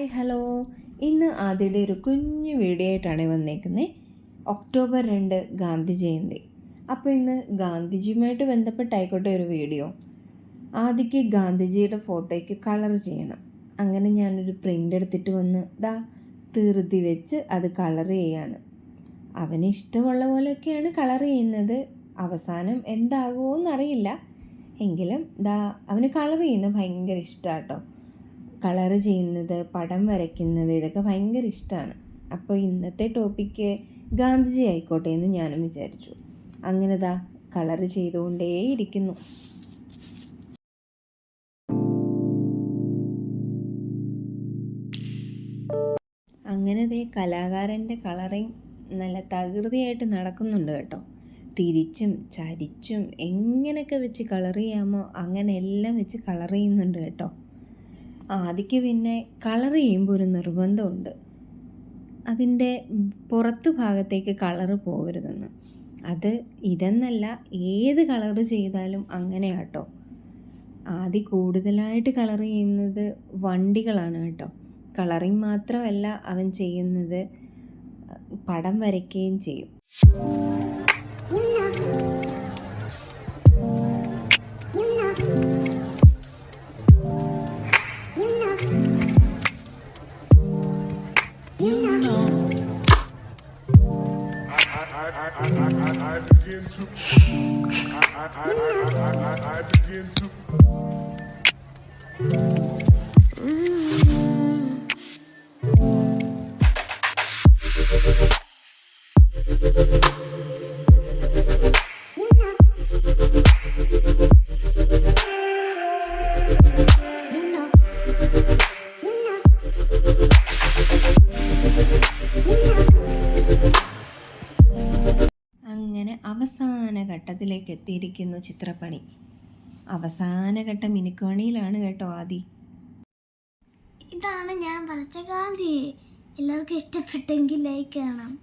Hi hello. ഇന്ന് ആദ്യയുടെ ഒരു കുഞ്ഞു വീഡിയോ ആയിട്ടാണ് വന്നേക്കുന്നത്. ഒക്ടോബർ 2 ഗാന്ധി ജയന്തി. അപ്പോൾ ഇന്ന് ഗാന്ധിജിയുമായിട്ട് ബന്ധപ്പെട്ടായിക്കോട്ടെ ഒരു വീഡിയോ. ആദ്യക്ക് ഗാന്ധിജിയുടെ ഫോട്ടോയ്ക്ക് കളർ ചെയ്യണം. അങ്ങനെ ഞാനൊരു പ്രിൻ്റ് എടുത്തിട്ട് വന്ന് ധൃതി വെച്ച് അത് കളർ ചെയ്യാണ്. അവന് ഇഷ്ടമുള്ള പോലെയൊക്കെയാണ് കളർ ചെയ്യുന്നത്. അവസാനം എന്താകുമോ എന്നറിയില്ല. എങ്കിലും അവന് കളർ ചെയ്യുന്നത് ഭയങ്കര ഇഷ്ടമാണ് കേട്ടോ. കളർ ചെയ്യുന്നത്, പടം വരയ്ക്കുന്നത്, ഇതൊക്കെ ഭയങ്കര ഇഷ്ടമാണ്. അപ്പോൾ ഇന്നത്തെ ടോപ്പിക്ക് ഗാന്ധിജി ആയിക്കോട്ടെ എന്ന് ഞാനും വിചാരിച്ചു. അങ്ങനെ കളർ ചെയ്തുകൊണ്ടേയിരിക്കുന്നു. അങ്ങനെ കലാകാരൻ്റെ കളറിങ് നല്ല തകൃതിയായിട്ട് നടക്കുന്നുണ്ട് കേട്ടോ. തിരിച്ചും ചരിച്ചും എങ്ങനെയൊക്കെ വെച്ച് കളർ ചെയ്യാമോ അങ്ങനെ എല്ലാം വെച്ച് കളർ ചെയ്യുന്നുണ്ട് കേട്ടോ. ആദ്യക്ക് പിന്നെ കളർ ചെയ്യുമ്പോൾ ഒരു നിർബന്ധമുണ്ട്, അതിൻ്റെ പുറത്തു ഭാഗത്തേക്ക് കളറ് പോകരുതെന്ന്. അത് ഇതെന്നല്ല, ഏത് കളർ ചെയ്താലും അങ്ങനെ കേട്ടോ. ആദ്യം കൂടുതലായിട്ട് കളർ ചെയ്യുന്നത് വണ്ടികളാണ് കേട്ടോ. കളറിങ് മാത്രമല്ല അവൻ ചെയ്യുന്നത്, പടം വരയ്ക്കുകയും ചെയ്യും. അങ്ങനെ അവസാന ഘട്ടത്തിലേക്ക് എത്തിയിരിക്കുന്നു ചിത്രപ്പണി. അവസാന ഘട്ട മിനുക്കണിയിലാണ് കേട്ടോ ആദി. ഇതാണ് ഞാൻ വരച്ച ഗാന്ധി. എല്ലാവർക്കും ഇഷ്ടപ്പെട്ടെങ്കിൽ ലൈക്ക് ചെയ്യണം.